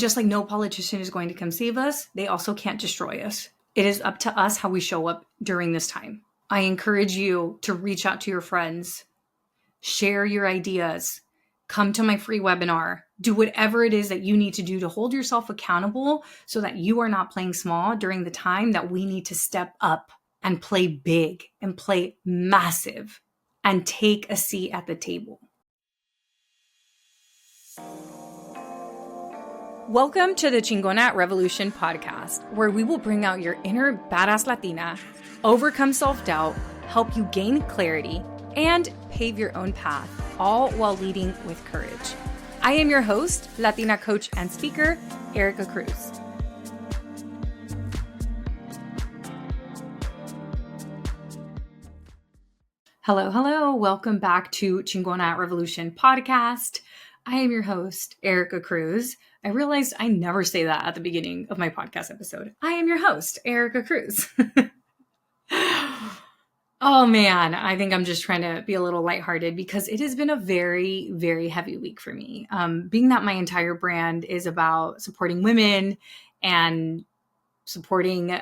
Just like no politician is going to come save us, they also can't destroy us. It is up to us how we show up during this time. I encourage you to reach out to your friends, share your ideas, come to my free webinar, do whatever it is that you need to do to hold yourself accountable so that you are not playing small during the time that we need to step up and play big and play massive and take a seat at the table. Welcome to the Chingona Revolution podcast, where we will bring out your inner badass Latina, overcome self-doubt, help you gain clarity, and pave your own path, all while leading with courage. I am your host, Latina coach and speaker, Erica Cruz. Hello. Welcome back to Chingona Revolution podcast. I am your host, Erica Cruz. I realized I never say that at the beginning of my podcast episode. I am your host, Erica Cruz. Oh man, I think I'm just trying to be a little lighthearted because it has been a very, very heavy week for me. Being that my entire brand is about supporting women and supporting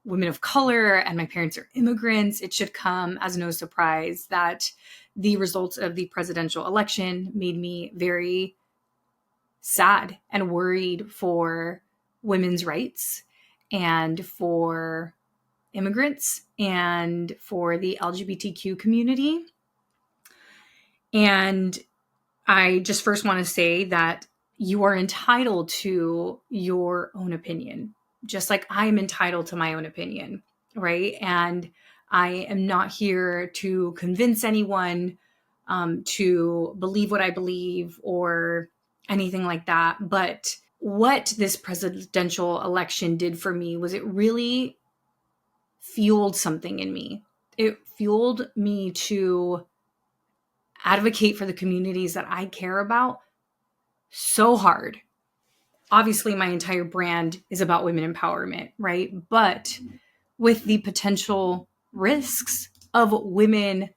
women of color, and my parents are immigrants, it should come as no surprise that the results of the presidential election made me very sad and worried for women's rights and for immigrants and for the LGBTQ community. And I just first want to say that you are entitled to your own opinion, just like I'm entitled to my own opinion, right? And I am not here to convince anyone to believe what I believe or anything like that. But what this presidential election did for me was it really fueled something in me. It fueled me to advocate for the communities that I care about so hard. Obviously, my entire brand is about women empowerment, right? But with the potential risks of women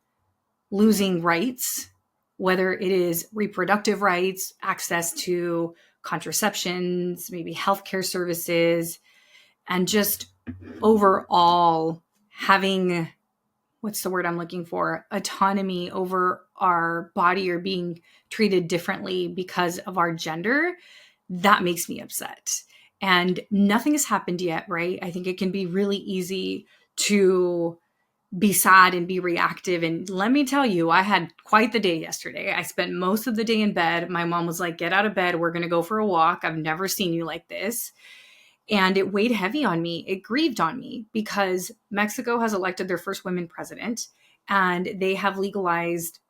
losing rights, whether it is reproductive rights, access to contraceptions, maybe healthcare services, and just overall having, what's the word I'm looking for? Autonomy over our body or being treated differently because of our gender, that makes me upset. And nothing has happened yet, right? I think it can be really easy to be sad and be reactive. And let me tell you, I had quite the day yesterday. I spent most of the day in bed. My mom was like, get out of bed. We're going to go for a walk. I've never seen you like this. And it weighed heavy on me. It grieved on me because Mexico has elected their first women president and they have legalized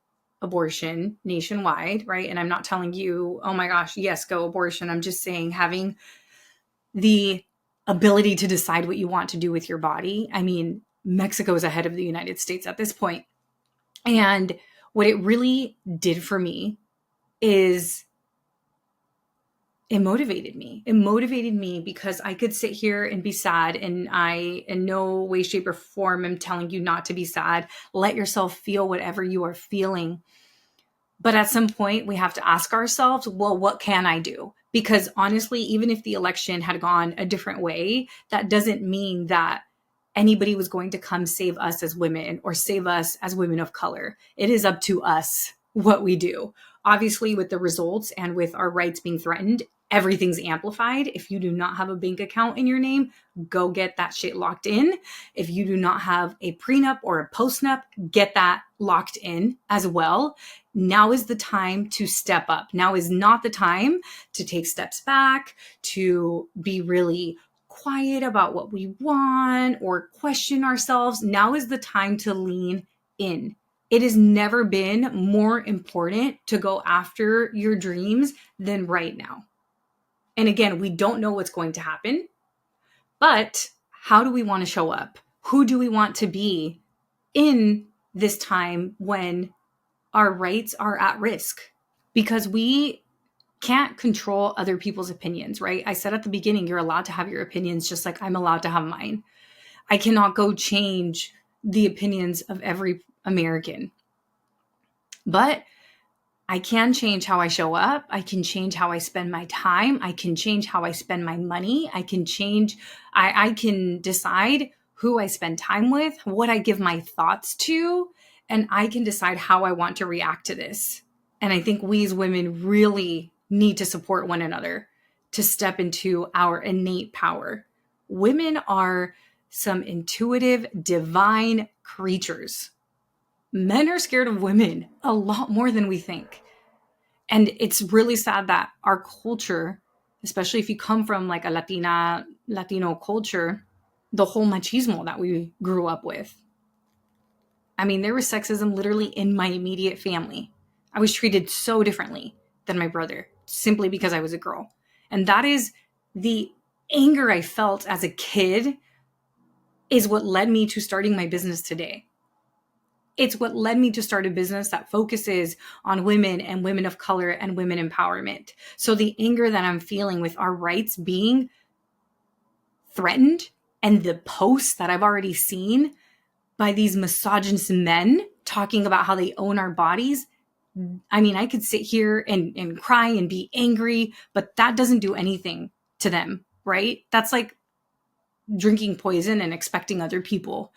abortion nationwide, right? And I'm not telling you, oh my gosh, yes, go abortion. I'm just saying having the ability to decide what you want to do with your body. I mean, Mexico is ahead of the United States at this point. And what it really did for me is it motivated me. It motivated me because I could sit here and be sad, and I, in no way, shape, or form, am telling you not to be sad. Let yourself feel whatever you are feeling. But at some point, we have to ask ourselves, well, what can I do? Because honestly, even if the election had gone a different way, that doesn't mean that anybody was going to come save us as women or save us as women of color. It is up to us what we do. Obviously, with the results and with our rights being threatened, everything's amplified. If you do not have a bank account in your name, go get that shit locked in. If you do not have a prenup or a postnup, get that locked in as well. Now is the time to step up. Now is not the time to take steps back, to be really quiet about what we want or question ourselves. Now is the time to lean in. It has never been more important to go after your dreams than right now. And again, we don't know what's going to happen, but how do we want to show up? Who do we want to be in this time when our rights are at risk? Because we can't control other people's opinions, right? I said at the beginning, you're allowed to have your opinions just like I'm allowed to have mine. I cannot go change the opinions of every American. But I can change how I show up. I can change how I spend my time. I can change how I spend my money. I can decide who I spend time with, what I give my thoughts to, and I can decide how I want to react to this. And I think we as women really need to support one another to step into our innate power. Women are some intuitive, divine creatures. Men are scared of women a lot more than we think. And it's really sad that our culture, especially if you come from like a Latino culture, the whole machismo that we grew up with. I mean, there was sexism literally in my immediate family. I was treated so differently than my brother simply because I was a girl. And that is the anger I felt as a kid is what led me to starting my business today. It's what led me to start a business that focuses on women and women of color and women empowerment. So the anger that I'm feeling with our rights being threatened and the posts that I've already seen by these misogynist men talking about how they own our bodies. I mean, I could sit here and cry and be angry, but that doesn't do anything to them, right? That's like drinking poison and expecting other people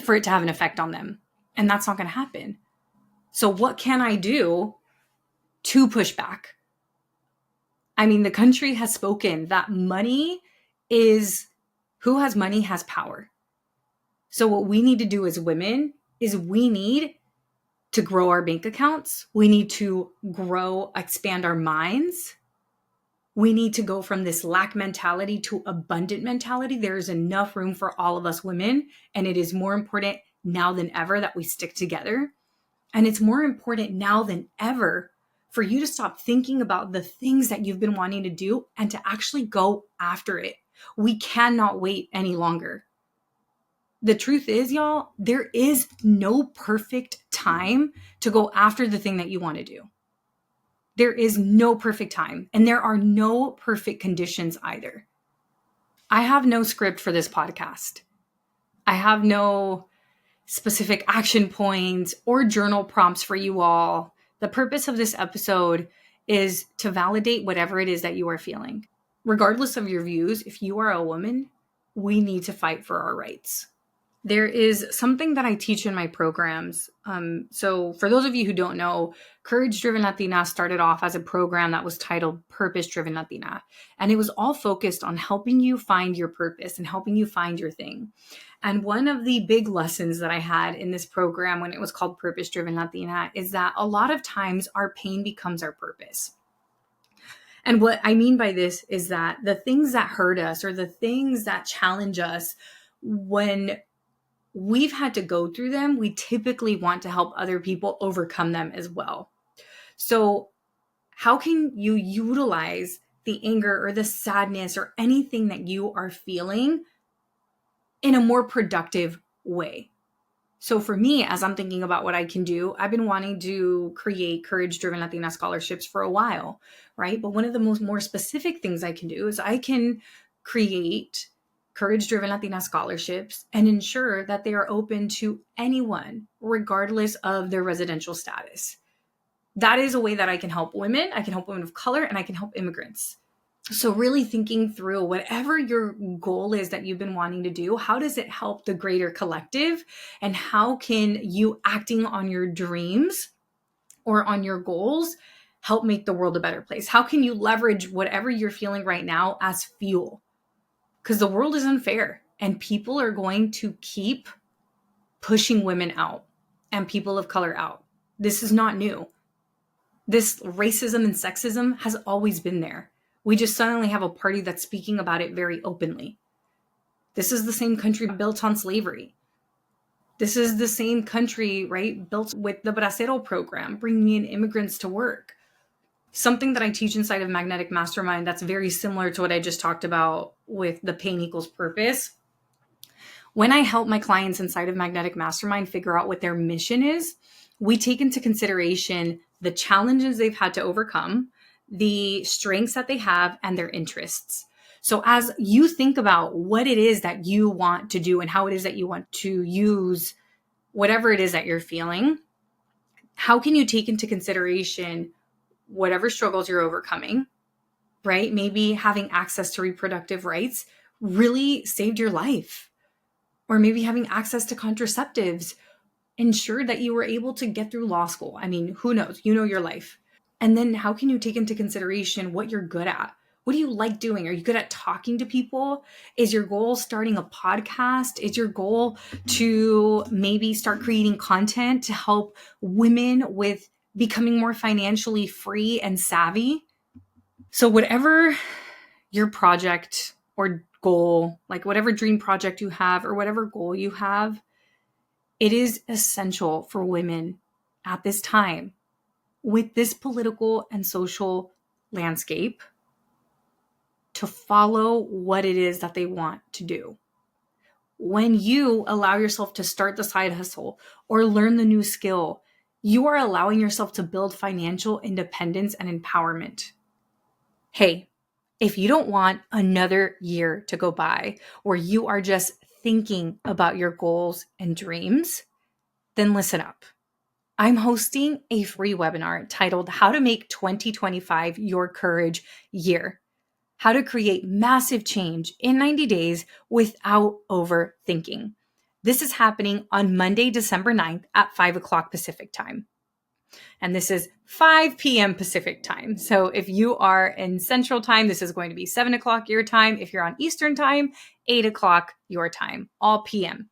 for it to have an effect on them. And that's not going to happen. So what can I do to push back? I mean, the country has spoken that who has money has power. So what we need to do as women is we need to grow our bank accounts. We need to expand our minds. We need to go from this lack mentality to abundant mentality. There is enough room for all of us women, and it is more important now than ever that we stick together. And it's more important now than ever for you to stop thinking about the things that you've been wanting to do and to actually go after it. We cannot wait any longer. The truth is, y'all, there is no perfect time to go after the thing that you want to do. There is no perfect time, and there are no perfect conditions either. I have no script for this podcast. I have no specific action points or journal prompts for you all. The purpose of this episode is to validate whatever it is that you are feeling. Regardless of your views, if you are a woman, we need to fight for our rights. There is something that I teach in my programs. So for those of you who don't know, Courage Driven Latina started off as a program that was titled Purpose Driven Latina. And it was all focused on helping you find your purpose and helping you find your thing. And one of the big lessons that I had in this program when it was called Purpose Driven Latina is that a lot of times our pain becomes our purpose. And what I mean by this is that the things that hurt us or the things that challenge us, when we've had to go through them, we typically want to help other people overcome them as well. So how can you utilize the anger or the sadness or anything that you are feeling in a more productive way? So for me, as I'm thinking about what I can do, I've been wanting to create Courage Driven Latina scholarships for a while, right? But one of the more specific things I can do is I can create Courage Driven Latina scholarships and ensure that they are open to anyone, regardless of their residential status. That is a way that I can help women. I can help women of color, and I can help immigrants. So really thinking through whatever your goal is that you've been wanting to do, how does it help the greater collective? And how can you acting on your dreams or on your goals help make the world a better place? How can you leverage whatever you're feeling right now as fuel? Because the world is unfair and people are going to keep pushing women out and people of color out. This is not new. This racism and sexism has always been there. We just suddenly have a party that's speaking about it very openly. This is the same country built on slavery. This is the same country, right, built with the Bracero program, bringing in immigrants to work. Something that I teach inside of Magnetic Mastermind that's very similar to what I just talked about with the pain equals purpose. When I help my clients inside of Magnetic Mastermind figure out what their mission is, we take into consideration the challenges they've had to overcome, the strengths that they have, and their interests. So as you think about what it is that you want to do and how it is that you want to use whatever it is that you're feeling, how can you take into consideration whatever struggles you're overcoming, right? Maybe having access to reproductive rights really saved your life. Or maybe having access to contraceptives ensured that you were able to get through law school. I mean, who knows? You know your life. And then how can you take into consideration what you're good at? What do you like doing? Are you good at talking to people? Is your goal starting a podcast? Is your goal to maybe start creating content to help women with becoming more financially free and savvy? So, whatever your project or goal, like whatever dream project you have or whatever goal you have, it is essential for women at this time with this political and social landscape to follow what it is that they want to do. When you allow yourself to start the side hustle or learn the new skill, you are allowing yourself to build financial independence and empowerment. Hey, if you don't want another year to go by where you are just thinking about your goals and dreams, then listen up. I'm hosting a free webinar titled How to Make 2025 Your Courage Year. How to create massive change in 90 days without overthinking. This is happening on Monday, December 9th at 5 o'clock Pacific time. And this is 5 p.m. Pacific time. So if you are in Central time, this is going to be 7 o'clock your time. If you're on Eastern time, 8 o'clock your time, all p.m.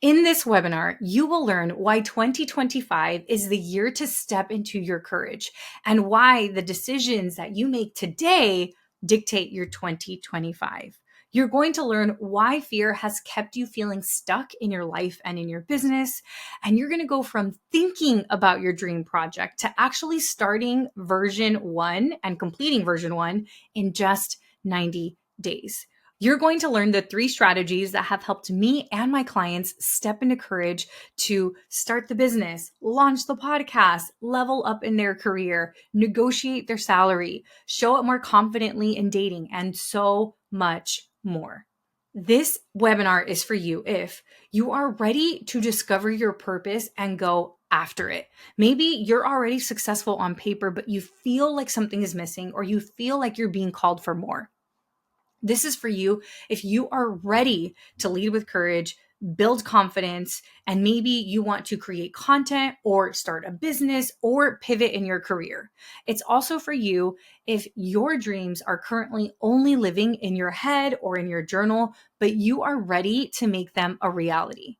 In this webinar, you will learn why 2025 is the year to step into your courage and why the decisions that you make today dictate your 2025. You're going to learn why fear has kept you feeling stuck in your life and in your business. And you're going to go from thinking about your dream project to actually starting version 1 and completing version 1 in just 90 days. You're going to learn the 3 strategies that have helped me and my clients step into courage to start the business, launch the podcast, level up in their career, negotiate their salary, show up more confidently in dating, and so much more. This webinar is for you if you are ready to discover your purpose and go after it. Maybe you're already successful on paper, but you feel like something is missing or you feel like you're being called for more. This is for you if you are ready to lead with courage, build confidence, and maybe you want to create content or start a business or pivot in your career. It's also for you if your dreams are currently only living in your head or in your journal, but you are ready to make them a reality.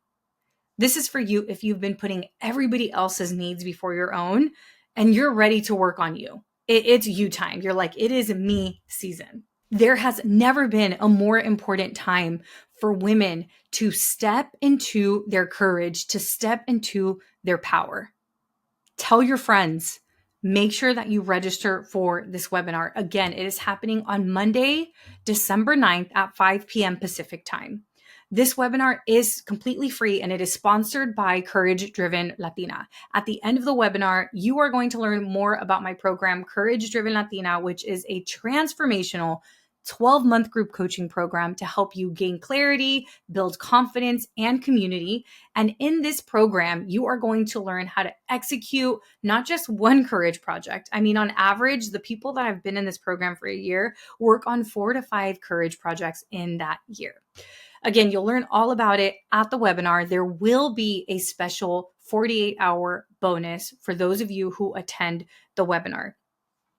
This is for you if you've been putting everybody else's needs before your own and you're ready to work on you. It's you time. You're like, it is me season. There has never been a more important time for women to step into their courage, to step into their power. Tell your friends, make sure that you register for this webinar. Again, it is happening on Monday, December 9th at 5 p.m. Pacific time. This webinar is completely free and it is sponsored by Courage Driven Latina. At the end of the webinar, you are going to learn more about my program, Courage Driven Latina, which is a transformational 12-month group coaching program to help you gain clarity, build confidence, and community. And in this program, you are going to learn how to execute not just one courage project. I mean, on average, the people that have been in this program for a year work on 4 to 5 courage projects in that year. Again, you'll learn all about it at the webinar. There will be a special 48-hour bonus for those of you who attend the webinar.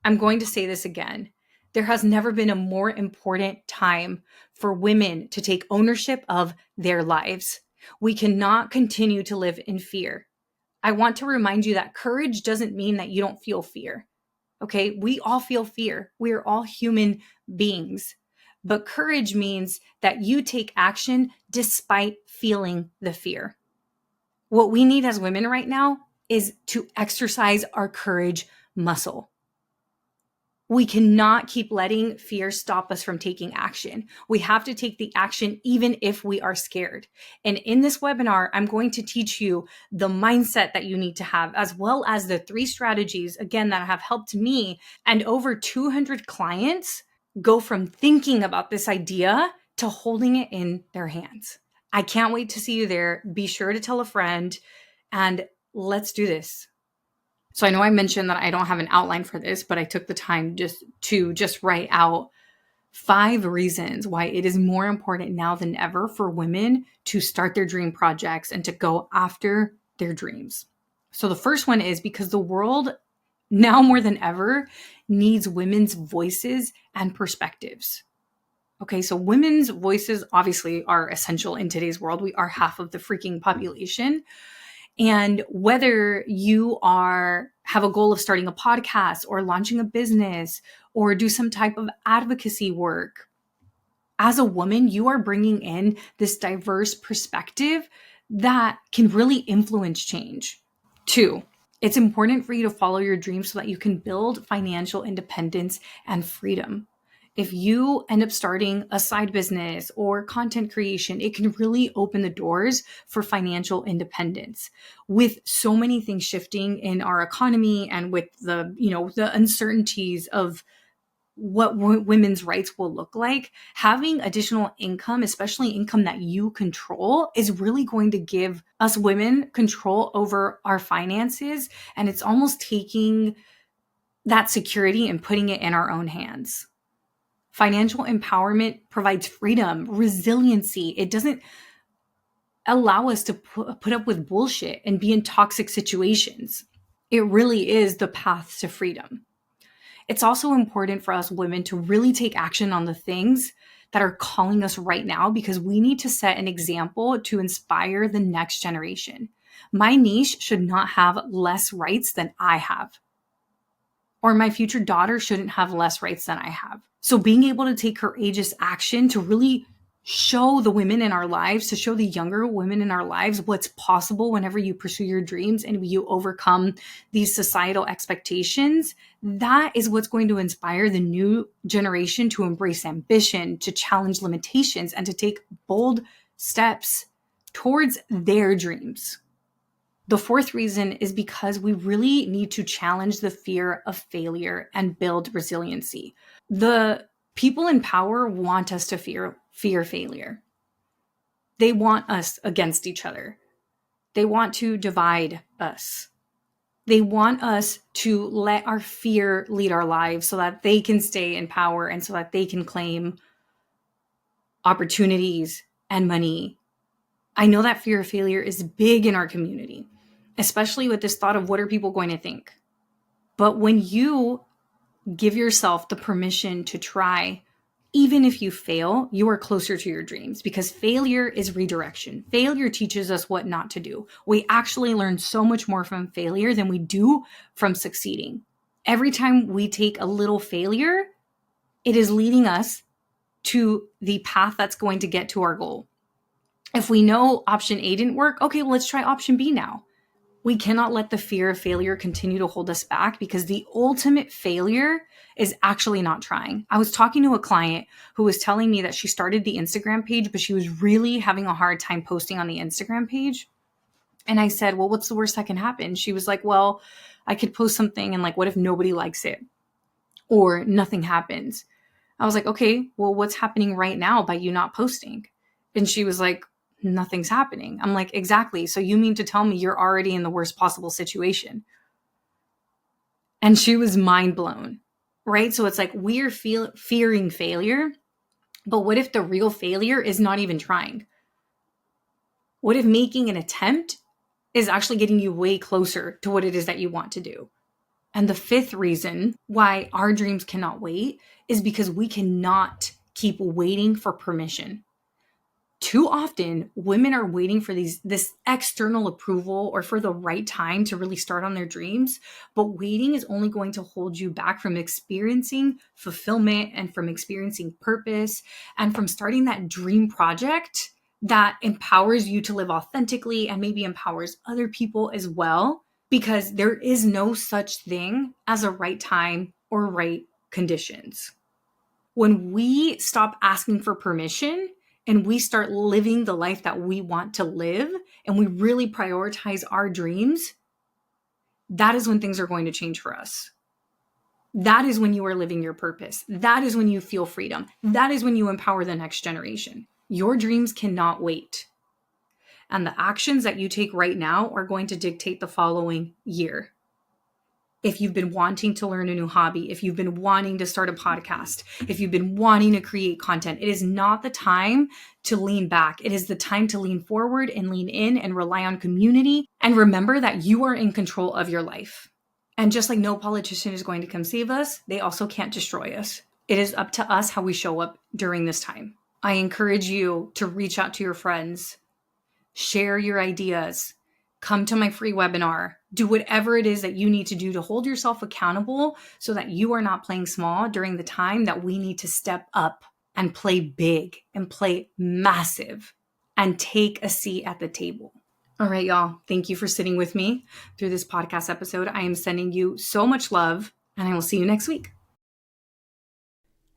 I'm going to say this again. There has never been a more important time for women to take ownership of their lives. We cannot continue to live in fear. I want to remind you that courage doesn't mean that you don't feel fear. Okay, we all feel fear. We are all human beings. But courage means that you take action despite feeling the fear. What we need as women right now is to exercise our courage muscle. We cannot keep letting fear stop us from taking action. We have to take the action even if we are scared. And in this webinar, I'm going to teach you the mindset that you need to have, as well as the 3 strategies, again, that have helped me and over 200 clients go from thinking about this idea to holding it in their hands. I can't wait to see you there. Be sure to tell a friend and let's do this. So I know I mentioned that I don't have an outline for this, but I took the time to write out 5 reasons why it is more important now than ever for women to start their dream projects and to go after their dreams. So the first one is because the world now more than ever needs women's voices and perspectives. Okay, so women's voices obviously are essential in today's world. We are half of the freaking population. And whether you have a goal of starting a podcast or launching a business or do some type of advocacy work, as a woman, you are bringing in this diverse perspective that can really influence change. 2, it's important for you to follow your dreams so that you can build financial independence and freedom. If you end up starting a side business or content creation, it can really open the doors for financial independence. With so many things shifting in our economy and with the uncertainties of what women's rights will look like, having additional income, especially income that you control, is really going to give us women control over our finances. And it's almost taking that security and putting it in our own hands. Financial empowerment provides freedom, resiliency. It doesn't allow us to put up with bullshit and be in toxic situations. It really is the path to freedom. It's also important for us women to really take action on the things that are calling us right now, because we need to set an example to inspire the next generation. My niece should not have less rights than I have, or my future daughter shouldn't have less rights than I have. So being able to take courageous action to really show the women in our lives, to show the younger women in our lives what's possible whenever you pursue your dreams and you overcome these societal expectations, that is what's going to inspire the new generation to embrace ambition, to challenge limitations, and to take bold steps towards their dreams. The 4th reason is because we really need to challenge the fear of failure and build resiliency. The people in power want us to fear failure. They want us against each other. They want to divide us. They want us to let our fear lead our lives so that they can stay in power and so that they can claim opportunities and money. I know that fear of failure is big in our community, especially with this thought of what are people going to think. But when you give yourself the permission to try, even if you fail, you are closer to your dreams, because failure is redirection. Failure teaches us what not to do. We actually learn so much more from failure than we do from succeeding. Every time we take a little failure, it is leading us to the path that's going to get to our goal. If we know option A didn't work, okay, well, let's try option B now. We cannot let the fear of failure continue to hold us back, because the ultimate failure is actually not trying. I was talking to a client who was telling me that she started the Instagram page, but she was really having a hard time posting on the Instagram page. And I said, well, what's the worst that can happen? She was like, well, I could post something and what if nobody likes it or nothing happens? I was like, okay, well, what's happening right now by you not posting? And she was like, nothing's happening. I'm like, exactly. So you mean to tell me you're already in the worst possible situation? And she was mind blown, right? So it's like we're fearing failure, but what if the real failure is not even trying? What if making an attempt is actually getting you way closer to what it is that you want to do? And the 5th reason why our dreams cannot wait is because we cannot keep waiting for permission. Too often, women are waiting for this external approval or for the right time to really start on their dreams. But waiting is only going to hold you back from experiencing fulfillment and from experiencing purpose and from starting that dream project that empowers you to live authentically and maybe empowers other people as well. Because there is no such thing as a right time or right conditions. When we stop asking for permission and we start living the life that we want to live and we really prioritize our dreams, that is when things are going to change for us. That is when you are living your purpose. That is when you feel freedom. That is when you empower the next generation. Your dreams cannot wait. And the actions that you take right now are going to dictate the following year. If you've been wanting to learn a new hobby, if you've been wanting to start a podcast, if you've been wanting to create content, it is not the time to lean back. It is the time to lean forward and lean in and rely on community. And remember that you are in control of your life. And just like no politician is going to come save us, they also can't destroy us. It is up to us how we show up during this time. I encourage you to reach out to your friends, share your ideas, come to my free webinar, do whatever it is that you need to do to hold yourself accountable so that you are not playing small during the time that we need to step up and play big and play massive and take a seat at the table. All right, y'all. Thank you for sitting with me through this podcast episode. I am sending you so much love, and I will see you next week.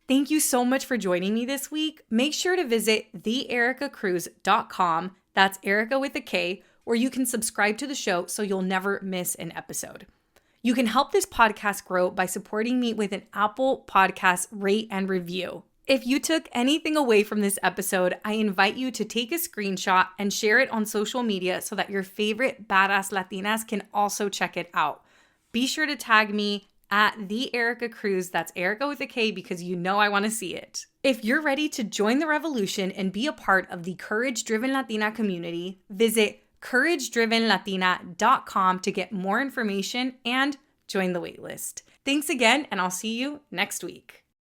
Thank you so much for joining me this week. Make sure to visit theericacruz.com. That's Erica with a K, where you can subscribe to the show so you'll never miss an episode. You can help this podcast grow by supporting me with an Apple Podcast rate and review. If you took anything away from this episode, I invite you to take a screenshot and share it on social media so that your favorite badass Latinas can also check it out. Be sure to tag me at the Erica Cruz. That's Erica with a K, because you know I want to see it. If you're ready to join the revolution and be a part of the Courage Driven Latina community, visit couragedrivenlatina.com to get more information and join the waitlist. Thanks again, and I'll see you next week.